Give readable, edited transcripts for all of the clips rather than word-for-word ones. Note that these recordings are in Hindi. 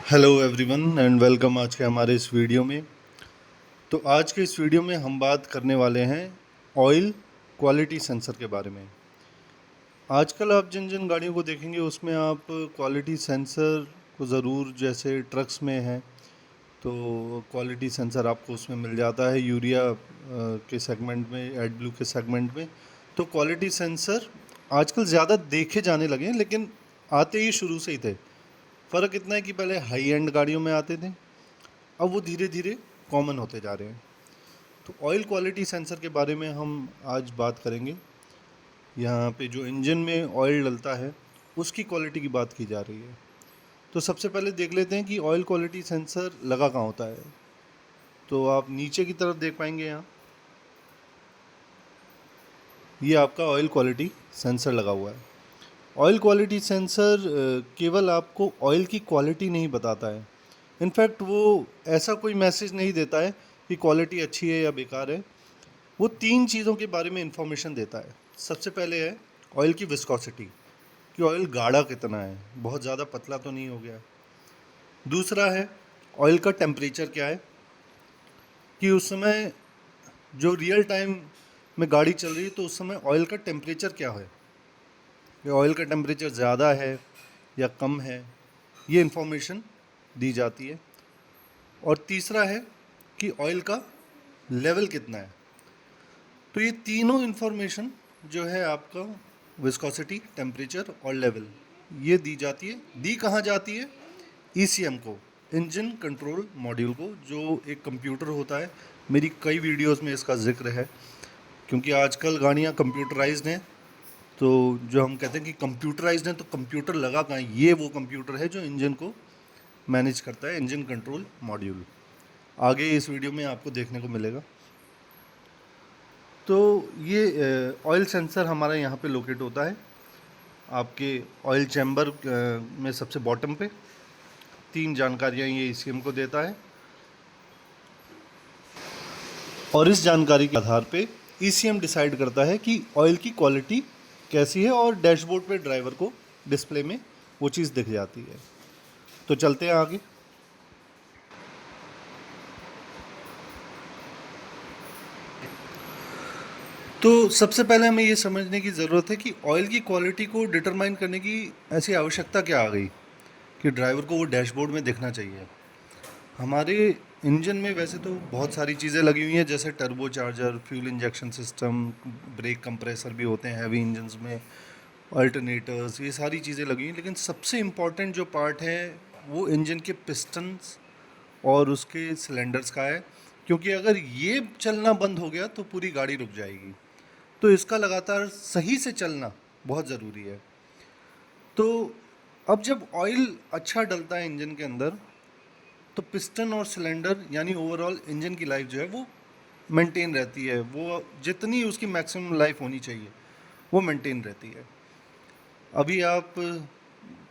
हेलो एवरीवन एंड वेलकम आज के हमारे इस वीडियो में। तो आज के इस वीडियो में हम बात करने वाले हैं ऑयल क्वालिटी सेंसर के बारे में। आजकल आप जिन जिन गाड़ियों को देखेंगे उसमें आप क्वालिटी सेंसर को ज़रूर, जैसे ट्रक्स में है तो क्वालिटी सेंसर आपको उसमें मिल जाता है, यूरिया के सेगमेंट में, एडब्ल्यू के सेगमेंट में। तो क्वालिटी सेंसर आजकल ज़्यादा देखे जाने लगे हैं, लेकिन आते ही शुरू से ही थे। फ़र्क इतना है कि पहले हाई एंड गाड़ियों में आते थे, अब वो धीरे धीरे कॉमन होते जा रहे हैं। तो ऑयल क्वालिटी सेंसर के बारे में हम आज बात करेंगे। यहाँ पे जो इंजन में ऑयल डलता है उसकी क्वालिटी की बात की जा रही है। तो सबसे पहले देख लेते हैं कि ऑयल क्वालिटी सेंसर लगा कहाँ होता है। तो आप नीचे की तरफ देख पाएंगे, यहाँ ये आपका ऑयल क्वालिटी सेंसर लगा हुआ है। ऑयल क्वालिटी सेंसर केवल आपको ऑयल की क्वालिटी नहीं बताता है, इनफैक्ट वो ऐसा कोई मैसेज नहीं देता है कि क्वालिटी अच्छी है या बेकार है। वो तीन चीज़ों के बारे में इंफॉर्मेशन देता है। सबसे पहले है ऑयल की विस्कोसिटी, कि ऑयल गाढ़ा कितना है, बहुत ज़्यादा पतला तो नहीं हो गया। दूसरा है ऑयल का टेम्परेचर क्या है, कि उस समय जो रियल टाइम में गाड़ी चल रही है तो उस समय ऑयल का टेम्परेचर क्या है, कि ऑयल का टेम्परेचर ज़्यादा है या कम है, ये इन्फॉर्मेशन दी जाती है। और तीसरा है कि ऑयल का लेवल कितना है। तो ये तीनों इन्फॉर्मेशन जो है आपका विस्कोसिटी, टेम्परेचर और लेवल, ये दी जाती है। दी कहाँ जाती है? ईसीएम को, इंजन कंट्रोल मॉड्यूल को, जो एक कंप्यूटर होता है। मेरी कई वीडियोस में इसका जिक्र है, क्योंकि आजकल गाड़ियाँ कंप्यूटराइज्ड हैं। तो जो हम कहते हैं कि कंप्यूटराइज्ड हैं, तो कंप्यूटर लगा कहाँ है? ये वो कंप्यूटर है जो इंजन को मैनेज करता है, इंजन कंट्रोल मॉड्यूल। आगे इस वीडियो में आपको देखने को मिलेगा। तो ये ऑयल सेंसर हमारा यहाँ पे लोकेट होता है आपके ऑयल चैम्बर में सबसे बॉटम पे। तीन जानकारियाँ ये ईसीएम को देता है, और इस जानकारी के आधार पे ईसीएम डिसाइड करता है कि ऑयल की क्वालिटी कैसी है, और डैशबोर्ड पे ड्राइवर को डिस्प्ले में वो चीज़ दिख जाती है। तो चलते हैं आगे। तो सबसे पहले हमें ये समझने की ज़रूरत है कि ऑयल की क्वालिटी को डिटरमाइन करने की ऐसी आवश्यकता क्या आ गई कि ड्राइवर को वो डैशबोर्ड में दिखना चाहिए। हमारे इंजन में वैसे तो बहुत सारी चीज़ें लगी हुई हैं, जैसे turbocharger, fuel injection system, brake compressor भी होते हैं हैवी इंजन्स में, अल्टरनेटर्स, ये सारी चीज़ें लगी हुई हैं। लेकिन सबसे इम्पॉर्टेंट जो पार्ट है वो इंजन के पिस्टन्स और उसके सिलेंडर्स का है, क्योंकि अगर ये चलना बंद हो गया तो पूरी गाड़ी रुक जाएगी। तो इसका लगातार सही से चलना बहुत ज़रूरी है। तो अब जब ऑयल अच्छा डलता है इंजन के अंदर, तो पिस्टन और सिलेंडर यानी ओवरऑल इंजन की लाइफ जो है वो मेंटेन रहती है। वो जितनी उसकी मैक्सिमम लाइफ होनी चाहिए वो मेंटेन रहती है। अभी आप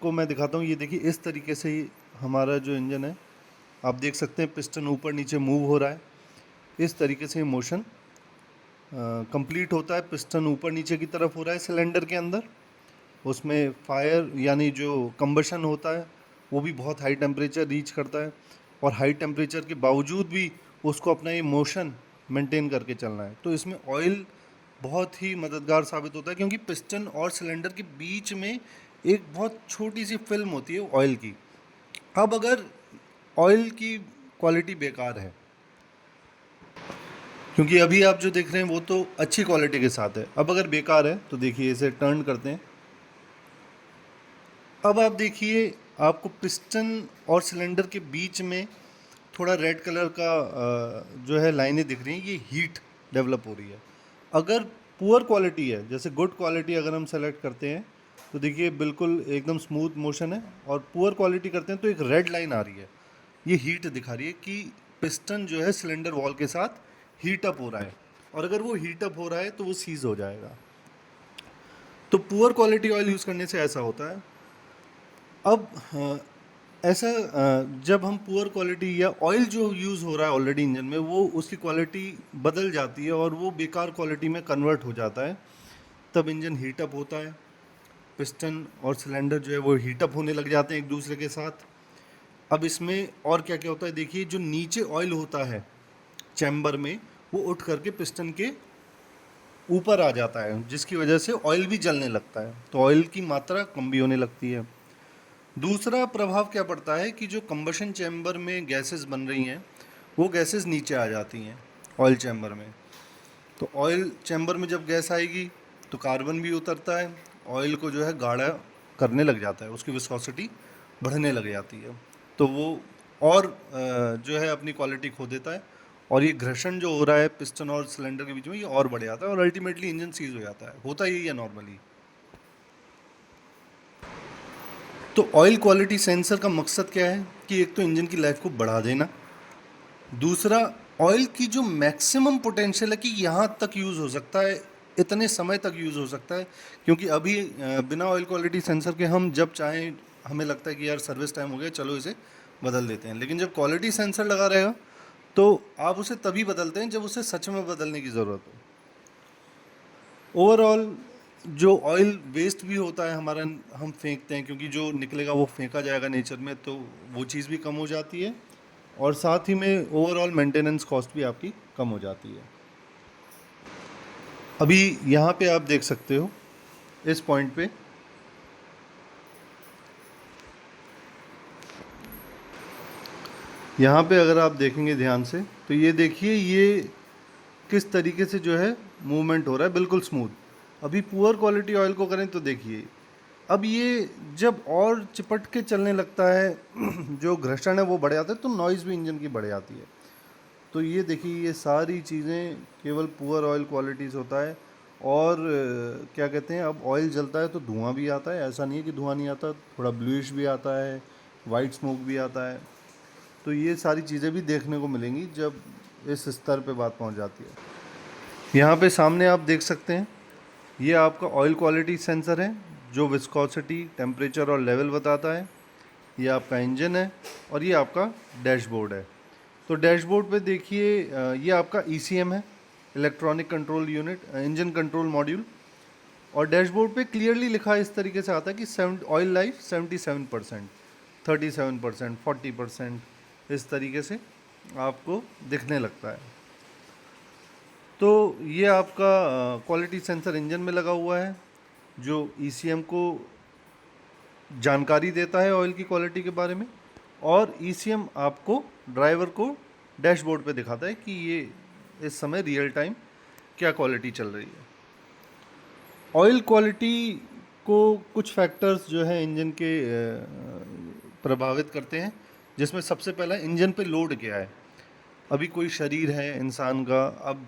को मैं दिखाता हूँ, ये देखिए इस तरीके से ही हमारा जो इंजन है, आप देख सकते हैं पिस्टन ऊपर नीचे मूव हो रहा है। इस तरीके से मोशन कंप्लीट होता है। पिस्टन ऊपर नीचे की तरफ हो रहा है सिलेंडर के अंदर, उसमें फायर यानी जो कंबशन होता है वो भी बहुत हाई टेम्परेचर रीच करता है, और हाई टेम्परेचर के बावजूद भी उसको अपना ये मोशन मेंटेन करके चलना है। तो इसमें ऑयल बहुत ही मददगार साबित होता है, क्योंकि पिस्टन और सिलेंडर के बीच में एक बहुत छोटी सी फिल्म होती है ऑयल की। अब अगर ऑयल की क्वालिटी बेकार है, क्योंकि अभी आप जो देख रहे हैं वो तो अच्छी क्वालिटी के साथ है, अब अगर बेकार है तो देखिए इसे टर्न करते हैं। अब आप देखिए आपको पिस्टन और सिलेंडर के बीच में थोड़ा रेड कलर का जो है लाइनें दिख रही हैं, ये हीट डेवलप हो रही है। अगर पुअर क्वालिटी है, जैसे गुड क्वालिटी अगर हम सेलेक्ट करते हैं तो देखिए बिल्कुल एकदम स्मूथ मोशन है, और पुअर क्वालिटी करते हैं तो एक रेड लाइन आ रही है, ये हीट दिखा रही है कि पिस्टन जो है सिलेंडर वॉल के साथ हीट अप हो रहा है, और अगर वो हीट अप हो रहा है तो वो सीज हो जाएगा। तो पुअर क्वालिटी ऑयल यूज़ करने से ऐसा होता है। अब ऐसा जब हम पुअर क्वालिटी या ऑयल जो यूज़ हो रहा है ऑलरेडी इंजन में, वो उसकी क्वालिटी बदल जाती है और वो बेकार क्वालिटी में कन्वर्ट हो जाता है, तब इंजन हीटअप होता है। पिस्टन और सिलेंडर जो है वो हीटअप होने लग जाते हैं एक दूसरे के साथ। अब इसमें और क्या क्या होता है देखिए, जो नीचे ऑयल होता है चैम्बर में, वो उठ करके पिस्टन के ऊपर आ जाता है, जिसकी वजह से ऑयल भी जलने लगता है, तो ऑयल की मात्रा कम भी होने लगती है। दूसरा प्रभाव क्या पड़ता है कि जो कंबशन चैम्बर में गैसेस बन रही हैं, वो गैसेस नीचे आ जाती हैं ऑयल चैम्बर में। तो ऑयल चैम्बर में जब गैस आएगी तो कार्बन भी उतरता है, ऑयल को जो है गाढ़ा करने लग जाता है, उसकी विस्कोसिटी बढ़ने लग जाती है, तो वो और जो है अपनी क्वालिटी खो देता है, और ये घर्षण जो हो रहा है पिस्टन और सिलेंडर के बीच में, ये और बढ़ जाता है और अल्टीमेटली इंजन सीज हो जाता है। होता यही है नॉर्मली। तो ऑयल क्वालिटी सेंसर का मकसद क्या है कि एक तो इंजन की लाइफ को बढ़ा देना, दूसरा ऑयल की जो मैक्सिमम पोटेंशियल है कि यहाँ तक यूज़ हो सकता है, इतने समय तक यूज़ हो सकता है, क्योंकि अभी बिना ऑयल क्वालिटी सेंसर के हम जब चाहें, हमें लगता है कि यार सर्विस टाइम हो गया, चलो इसे बदल देते हैं, लेकिन जब क्वालिटी सेंसर लगा रहेगा तो आप उसे तभी बदलते हैं जब उसे सच में बदलने की ज़रूरत हो। ओवरऑल जो ऑयल वेस्ट भी होता है हमारा, हम फेंकते हैं, क्योंकि जो निकलेगा वो फेंका जाएगा नेचर में, तो वो चीज़ भी कम हो जाती है, और साथ ही में ओवरऑल मेंटेनेंस कॉस्ट भी आपकी कम हो जाती है। अभी यहाँ पे आप देख सकते हो इस पॉइंट पे, यहाँ पे अगर आप देखेंगे ध्यान से तो ये देखिए ये किस तरीके से जो है मूवमेंट हो रहा है, बिल्कुल स्मूथ। अभी पुअर क्वालिटी ऑयल को करें तो देखिए, अब ये जब और चिपट के चलने लगता है जो घर्षण है वो बढ़ जाता है, तो नॉइज़ भी इंजन की बढ़ जाती है। तो ये देखिए ये सारी चीज़ें केवल पुअर ऑयल क्वालिटीज़ होता है। और क्या कहते हैं, अब ऑयल जलता है तो धुआं भी आता है, ऐसा नहीं है कि धुआं नहीं आता, थोड़ा ब्लूइश भी आता है, वाइट स्मोक भी आता है। तो ये सारी चीज़ें भी देखने को मिलेंगी जब इस स्तर पे बात पहुंच जाती है। यहाँ पे सामने आप देख सकते हैं, ये आपका ऑयल क्वालिटी सेंसर है जो विस्कोसिटी, टेम्परेचर और लेवल बताता है। ये आपका इंजन है और ये आपका डैशबोर्ड है। तो डैशबोर्ड पे देखिए ये आपका ECM है, electronic control unit, engine control module. और डैशबोर्ड पे क्लियरली लिखा इस तरीके से आता है कि ऑयल लाइफ 77%, 37%, 40%, इस तरीके से आपको दिखने लगता है। तो ये आपका क्वालिटी सेंसर इंजन में लगा हुआ है जो ECM को जानकारी देता है ऑयल की क्वालिटी के बारे में, और ECM आपको, ड्राइवर को डैशबोर्ड पे दिखाता है कि ये इस समय रियल टाइम क्या क्वालिटी चल रही है। ऑयल क्वालिटी को कुछ फैक्टर्स जो है इंजन के प्रभावित करते हैं, जिसमें सबसे पहला इंजन पे लोड क्या है। अभी कोई शरीर है इंसान का, अब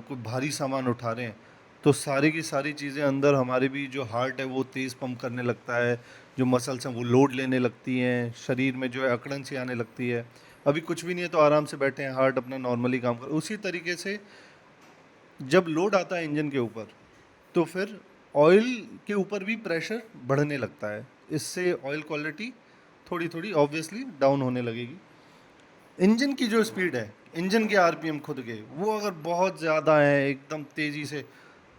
कोई भारी सामान उठा रहे हैं, तो सारी की सारी चीज़ें अंदर, हमारे भी जो हार्ट है वो तेज़ पंप करने लगता है, जो मसल्स हैं वो लोड लेने लगती हैं, शरीर में जो है अकड़न सी आने लगती है। अभी कुछ भी नहीं है तो आराम से बैठे हैं, हार्ट अपना नॉर्मली काम कर। उसी तरीके से जब लोड आता है इंजन के ऊपर, तो फिर ऑयल के ऊपर भी प्रेशर बढ़ने लगता है, इससे ऑयल क्वालिटी थोड़ी थोड़ी ऑब्वियसली डाउन होने लगेगी। इंजन की जो स्पीड है, इंजन के RPM खुद के, वो अगर बहुत ज़्यादा है एकदम तेज़ी से,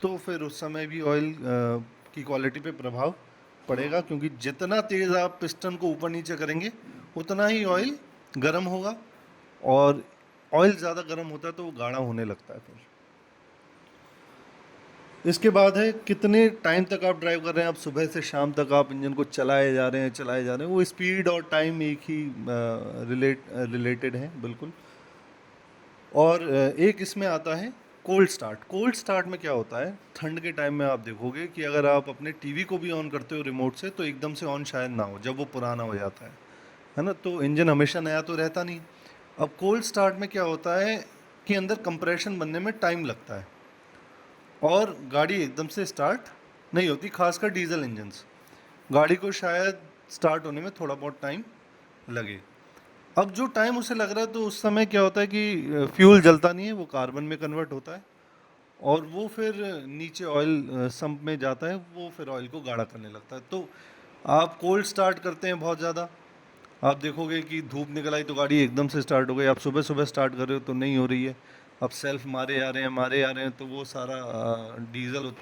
तो फिर उस समय भी ऑयल की क्वालिटी पे प्रभाव पड़ेगा, क्योंकि जितना तेज़ आप पिस्टन को ऊपर नीचे करेंगे उतना ही ऑयल गर्म होगा, और ऑयल ज़्यादा गर्म होता है तो वो गाढ़ा होने लगता है। फिर इसके बाद है कितने टाइम तक आप ड्राइव कर रहे हैं। आप सुबह से शाम तक आप इंजन को चलाए जा रहे हैं, वो स्पीड और टाइम एक ही रिलेटेड है बिल्कुल। और एक इसमें आता है कोल्ड स्टार्ट। कोल्ड स्टार्ट में क्या होता है, ठंड के टाइम में आप देखोगे कि अगर आप अपने टीवी को भी ऑन करते हो रिमोट से, तो एकदम से ऑन शायद ना हो जब वो पुराना हो जाता है ना, तो इंजन हमेशा नया तो रहता नहीं। अब कोल्ड स्टार्ट में क्या होता है कि अंदर कंप्रेशन बनने में टाइम लगता है, और गाड़ी एकदम से स्टार्ट नहीं होती, खासकर डीजल इंजन्स। गाड़ी को शायद स्टार्ट होने में थोड़ा बहुत टाइम लगे। अब जो टाइम उसे लग रहा है, तो उस समय क्या होता है कि फ्यूल जलता नहीं है, वो कार्बन में कन्वर्ट होता है, और वो फिर नीचे ऑयल सम्प में जाता है, वो फिर ऑयल को गाढ़ा करने लगता है। तो आप कोल्ड स्टार्ट करते हैं बहुत ज़्यादा, आप देखोगे कि धूप निकल आई तो गाड़ी एकदम से स्टार्ट हो गई। आप सुबह सुबह स्टार्ट कर रहे हो तो नहीं हो रही है, अब सेल्फ मारे आ रहे हैं, तो वो सारा डीजल